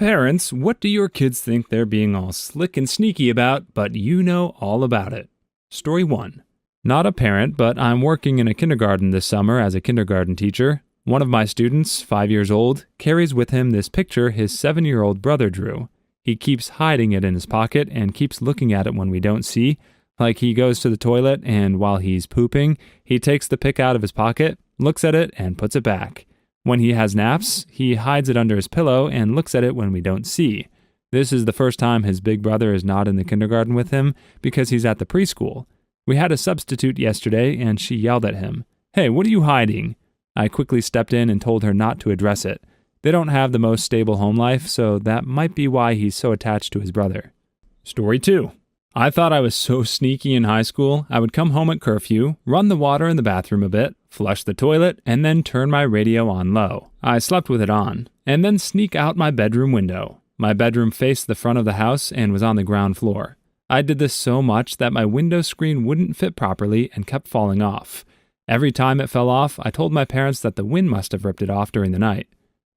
Parents, what do your kids think they're being all slick and sneaky about, but you know all about it? Story 1. Not a parent, but I'm working in a kindergarten this summer as a kindergarten teacher. One of my students, 5 years old, carries with him this picture his 7-year-old brother drew. He keeps hiding it in his pocket and keeps looking at it when we don't see. Like he goes to the toilet and while he's pooping, he takes the pic out of his pocket, looks at it, and puts it back. When he has naps, he hides it under his pillow and looks at it when we don't see. This is the first time his big brother is not in the kindergarten with him because he's at the preschool. We had a substitute yesterday and she yelled at him, "Hey, what are you hiding?" I quickly stepped in and told her not to address it. They don't have the most stable home life, so that might be why he's so attached to his brother. Story 2. I thought I was so sneaky in high school, I would come home at curfew, run the water in the bathroom a bit, flush the toilet, and then turn my radio on low. I slept with it on, and then sneak out my bedroom window. My bedroom faced the front of the house and was on the ground floor. I did this so much that my window screen wouldn't fit properly and kept falling off. Every time it fell off, I told my parents that the wind must have ripped it off during the night.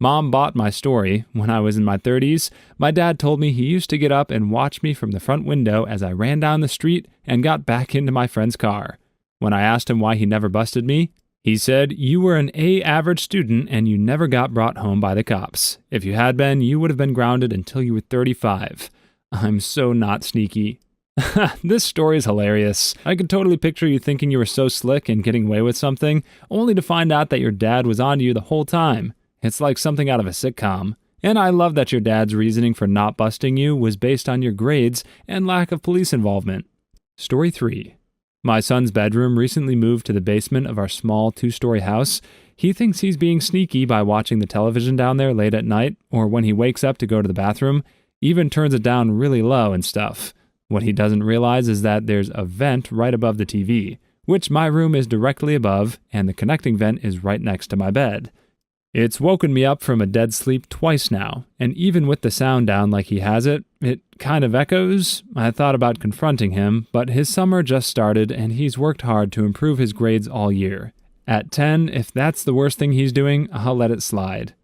Mom bought my story. When I was in my 30s, my dad told me he used to get up and watch me from the front window as I ran down the street and got back into my friend's car. When I asked him why he never busted me, he said, "You were an A average student and you never got brought home by the cops. If you had been, you would have been grounded until you were 35. I'm so not sneaky. This story is hilarious. I could totally picture you thinking you were so slick and getting away with something, only to find out that your dad was onto you the whole time. It's like something out of a sitcom. And I love that your dad's reasoning for not busting you was based on your grades and lack of police involvement. Story 3. My son's bedroom recently moved to the basement of our small 2-story house. He thinks he's being sneaky by watching the television down there late at night, or when he wakes up to go to the bathroom, even turns it down really low and stuff. What he doesn't realize is that there's a vent right above the TV, which my room is directly above, and the connecting vent is right next to my bed. It's woken me up from a dead sleep twice now, and even with the sound down like he has it, it kind of echoes. I thought about confronting him, but his summer just started and he's worked hard to improve his grades all year. At 10, if that's the worst thing he's doing, I'll let it slide.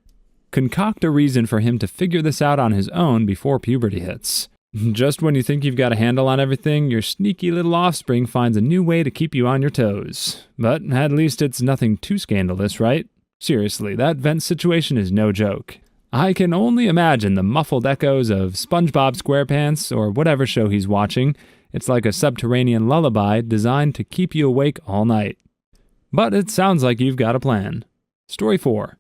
Concoct a reason for him to figure this out on his own before puberty hits. Just when you think you've got a handle on everything, your sneaky little offspring finds a new way to keep you on your toes. But at least it's nothing too scandalous, right? Seriously, that vent situation is no joke. I can only imagine the muffled echoes of SpongeBob SquarePants or whatever show he's watching. It's like a subterranean lullaby designed to keep you awake all night. But it sounds like you've got a plan. Story 4.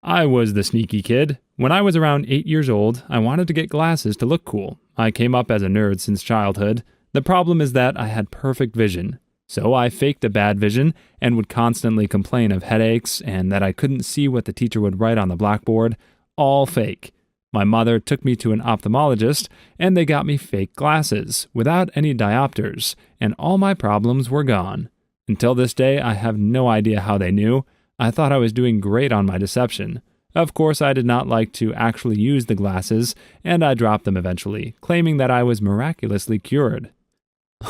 I was the sneaky kid. When I was around 8 years old, I wanted to get glasses to look cool. I came up as a nerd since childhood. The problem is that I had perfect vision. So I faked a bad vision and would constantly complain of headaches and that I couldn't see what the teacher would write on the blackboard. All fake. My mother took me to an ophthalmologist and they got me fake glasses without any diopters, and all my problems were gone. Until this day, I have no idea how they knew. I thought I was doing great on my deception. Of course, I did not like to actually use the glasses, and I dropped them eventually, claiming that I was miraculously cured.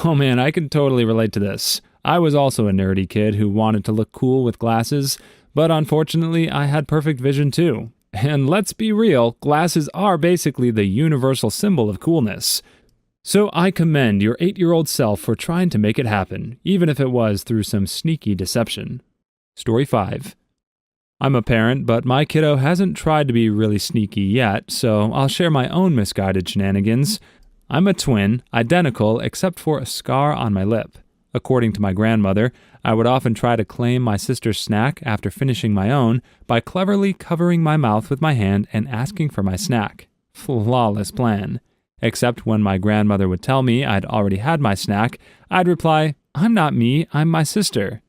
Oh man, I can totally relate to this. I was also a nerdy kid who wanted to look cool with glasses, but unfortunately I had perfect vision too. And let's be real, glasses are basically the universal symbol of coolness. So I commend your 8-year-old self for trying to make it happen, even if it was through some sneaky deception. Story 5. I'm a parent, but my kiddo hasn't tried to be really sneaky yet, so I'll share my own misguided shenanigans. I'm a twin, identical except for a scar on my lip. According to my grandmother, I would often try to claim my sister's snack after finishing my own by cleverly covering my mouth with my hand and asking for my snack. Flawless plan. Except when my grandmother would tell me I'd already had my snack, I'd reply, "I'm not me, I'm my sister."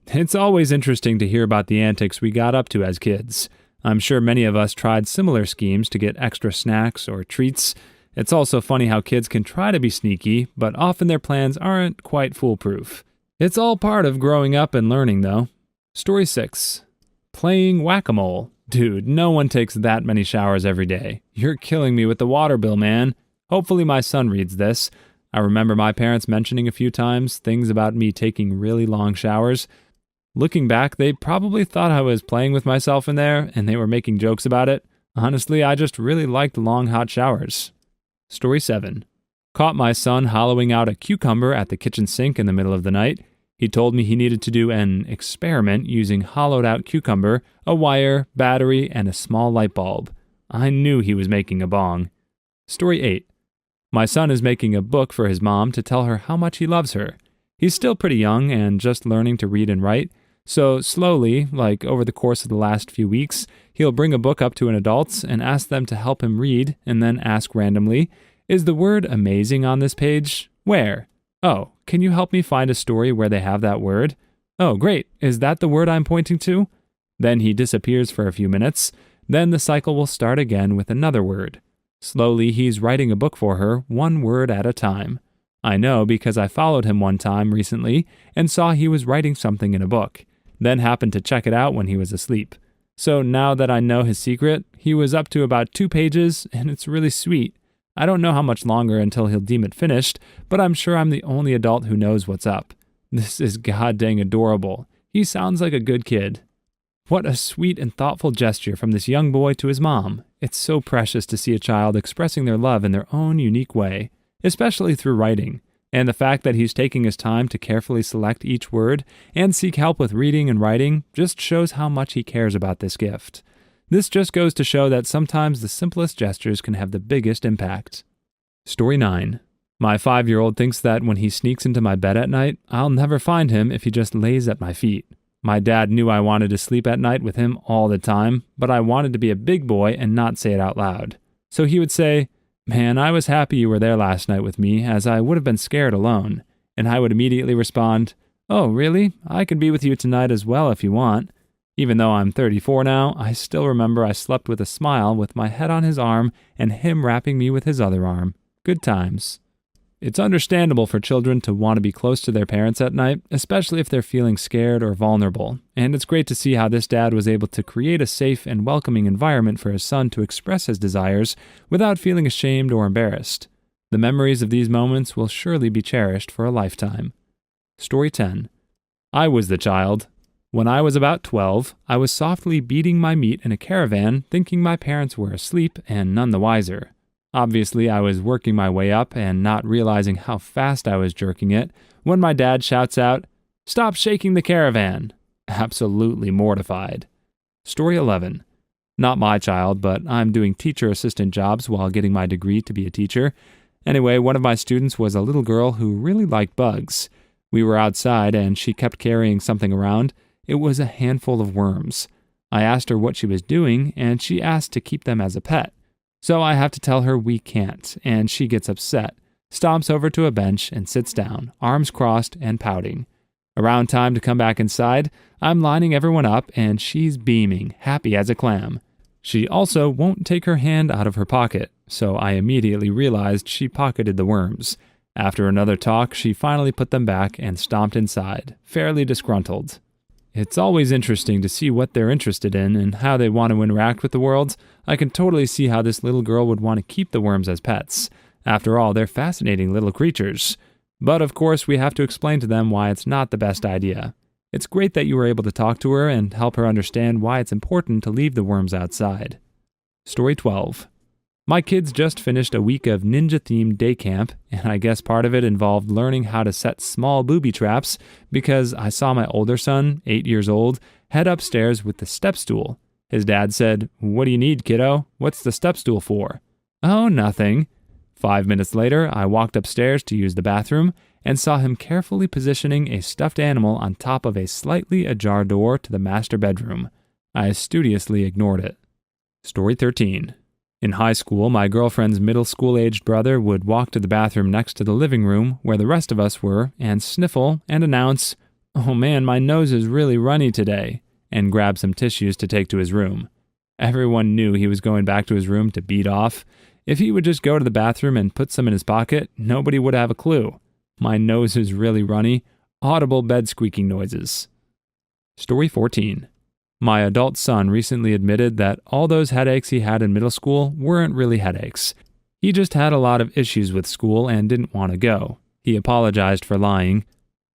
It's always interesting to hear about the antics we got up to as kids. I'm sure many of us tried similar schemes to get extra snacks or treats. It's also funny how kids can try to be sneaky, but often their plans aren't quite foolproof. It's all part of growing up and learning, though. Story 6. Playing whack-a-mole. Dude, no one takes that many showers every day. You're killing me with the water bill, man. Hopefully my son reads this. I remember my parents mentioning a few times things about me taking really long showers. Looking back, they probably thought I was playing with myself in there, and they were making jokes about it. Honestly, I just really liked long hot showers. Story 7. Caught my son hollowing out a cucumber at the kitchen sink in the middle of the night. He told me he needed to do an experiment using hollowed out cucumber, a wire, battery, and a small light bulb. I knew he was making a bong. Story 8. My son is making a book for his mom to tell her how much he loves her. He's still pretty young and just learning to read and write, so slowly, like over the course of the last few weeks, he'll bring a book up to an adult and ask them to help him read, and then ask randomly, "Is the word amazing on this page? Where? Oh, can you help me find a story where they have that word? Oh, great, is that the word I'm pointing to?" Then he disappears for a few minutes. Then the cycle will start again with another word. Slowly, he's writing a book for her, one word at a time. I know because I followed him one time recently and saw he was writing something in a book, then happened to check it out when he was asleep. So now that I know his secret, he was up to about 2 pages, and it's really sweet. I don't know how much longer until he'll deem it finished, but I'm sure I'm the only adult who knows what's up. This is goddamn adorable. He sounds like a good kid. What a sweet and thoughtful gesture from this young boy to his mom. It's so precious to see a child expressing their love in their own unique way, especially through writing. And the fact that he's taking his time to carefully select each word and seek help with reading and writing just shows how much he cares about this gift. This just goes to show that sometimes the simplest gestures can have the biggest impact. Story 9. My 5-year-old thinks that when he sneaks into my bed at night, I'll never find him if he just lays at my feet. My dad knew I wanted to sleep at night with him all the time, but I wanted to be a big boy and not say it out loud. So he would say, "Man, I was happy you were there last night with me, as I would have been scared alone." And I would immediately respond, "Oh, really? I can be with you tonight as well if you want." Even though I'm 34 now, I still remember I slept with a smile with my head on his arm and him wrapping me with his other arm. Good times. It's understandable for children to want to be close to their parents at night, especially if they're feeling scared or vulnerable, and it's great to see how this dad was able to create a safe and welcoming environment for his son to express his desires without feeling ashamed or embarrassed. The memories of these moments will surely be cherished for a lifetime. Story 10. I was the child. When I was about 12, I was softly beating my meat in a caravan, thinking my parents were asleep and none the wiser. Obviously, I was working my way up and not realizing how fast I was jerking it when my dad shouts out, "Stop shaking the caravan!" Absolutely mortified. Story 11. Not my child, but I'm doing teacher assistant jobs while getting my degree to be a teacher. Anyway, one of my students was a little girl who really liked bugs. We were outside and she kept carrying something around. It was a handful of worms. I asked her what she was doing, and she asked to keep them as a pet. So I have to tell her we can't, and she gets upset, stomps over to a bench and sits down, arms crossed and pouting. Around time to come back inside, I'm lining everyone up and she's beaming, happy as a clam. She also won't take her hand out of her pocket, so I immediately realized she pocketed the worms. After another talk, she finally put them back and stomped inside, fairly disgruntled. It's always interesting to see what they're interested in and how they want to interact with the world. I can totally see how this little girl would want to keep the worms as pets. After all, they're fascinating little creatures. But of course, we have to explain to them why it's not the best idea. It's great that you were able to talk to her and help her understand why it's important to leave the worms outside. Story 12. My kids just finished a week of ninja-themed day camp, and I guess part of it involved learning how to set small booby traps because I saw my older son, 8 years old, head upstairs with the step stool. His dad said, "What do you need, kiddo? What's the step stool for?" "Oh, nothing." 5 minutes later, I walked upstairs to use the bathroom and saw him carefully positioning a stuffed animal on top of a slightly ajar door to the master bedroom. I studiously ignored it. Story 13. In high school, my girlfriend's middle school-aged brother would walk to the bathroom next to the living room where the rest of us were and sniffle and announce, "Oh man, my nose is really runny today," and grab some tissues to take to his room. Everyone knew he was going back to his room to beat off. If he would just go to the bathroom and put some in his pocket, nobody would have a clue. My nose is really runny. Audible bed squeaking noises. Story 14. My adult son recently admitted that all those headaches he had in middle school weren't really headaches. He just had a lot of issues with school and didn't want to go. He apologized for lying.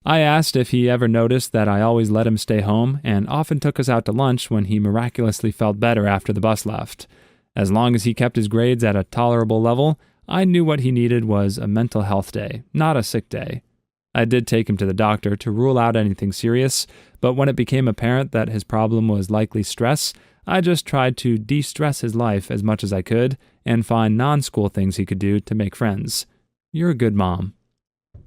I asked if he ever noticed that I always let him stay home and often took us out to lunch when he miraculously felt better after the bus left. As long as he kept his grades at a tolerable level, I knew what he needed was a mental health day, not a sick day. I did take him to the doctor to rule out anything serious, but when it became apparent that his problem was likely stress, I just tried to de-stress his life as much as I could and find non-school things he could do to make friends. You're a good mom.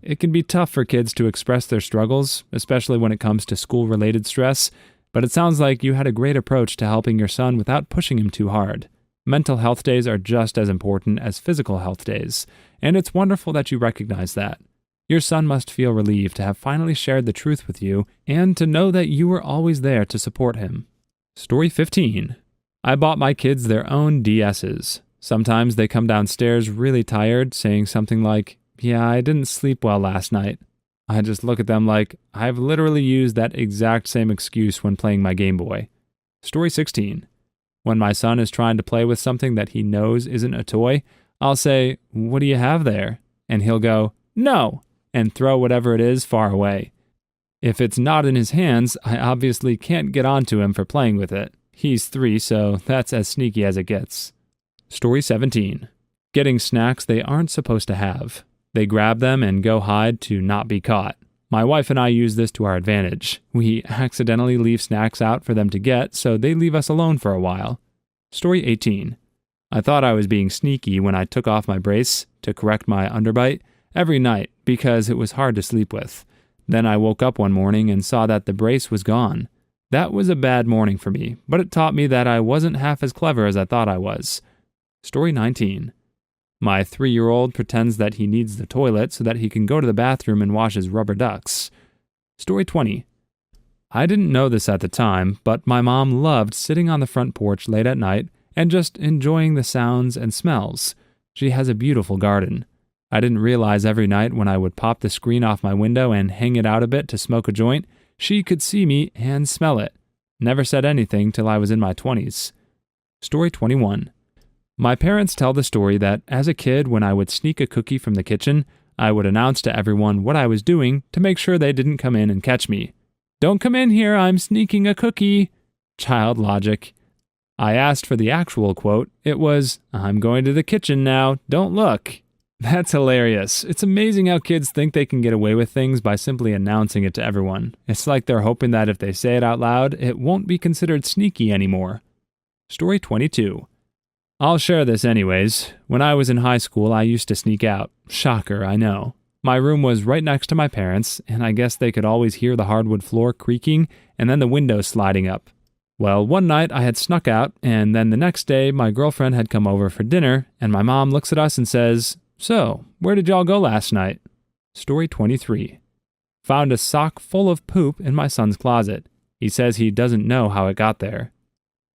It can be tough for kids to express their struggles, especially when it comes to school-related stress, but it sounds like you had a great approach to helping your son without pushing him too hard. Mental health days are just as important as physical health days, and it's wonderful that you recognize that. Your son must feel relieved to have finally shared the truth with you and to know that you were always there to support him. Story 15. I bought my kids their own DSs. Sometimes they come downstairs really tired, saying something like, "Yeah, I didn't sleep well last night." I just look at them like, I've literally used that exact same excuse when playing my Game Boy. Story 16. When my son is trying to play with something that he knows isn't a toy, I'll say, "What do you have there?" And he'll go, "No," and throw whatever it is far away. If it's not in his hands, I obviously can't get onto him for playing with it. He's 3, so that's as sneaky as it gets. Story 17. Getting snacks they aren't supposed to have. They grab them and go hide to not be caught. My wife and I use this to our advantage. We accidentally leave snacks out for them to get, so they leave us alone for a while. Story 18. I thought I was being sneaky when I took off my brace to correct my underbite every night because it was hard to sleep with. Then I woke up one morning and saw that the brace was gone. That was a bad morning for me, but it taught me that I wasn't half as clever as I thought I was. Story 19. My 3-year-old pretends that he needs the toilet so that he can go to the bathroom and wash his rubber ducks. Story 20. I didn't know this at the time, but my mom loved sitting on the front porch late at night and just enjoying the sounds and smells. She has a beautiful garden. I didn't realize every night when I would pop the screen off my window and hang it out a bit to smoke a joint, she could see me and smell it. Never said anything till I was in my 20s. Story 21. My parents tell the story that as a kid, when I would sneak a cookie from the kitchen, I would announce to everyone what I was doing to make sure they didn't come in and catch me. "Don't come in here, I'm sneaking a cookie." Child logic. I asked for the actual quote. It was, "I'm going to the kitchen now, don't look." That's hilarious. It's amazing how kids think they can get away with things by simply announcing it to everyone. It's like they're hoping that if they say it out loud, it won't be considered sneaky anymore. Story 22. I'll share this anyways. When I was in high school, I used to sneak out. Shocker, I know. My room was right next to my parents', and I guess they could always hear the hardwood floor creaking and then the windows sliding up. Well, one night I had snuck out, and then the next day my girlfriend had come over for dinner, and my mom looks at us and says, "So, where did y'all go last night?" Story 23. Found a sock full of poop in my son's closet. He says he doesn't know how it got there.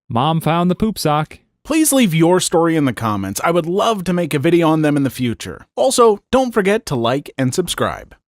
Mom found the poop sock. Please leave your story in the comments. I would love to make a video on them in the future. Also, don't forget to like and subscribe.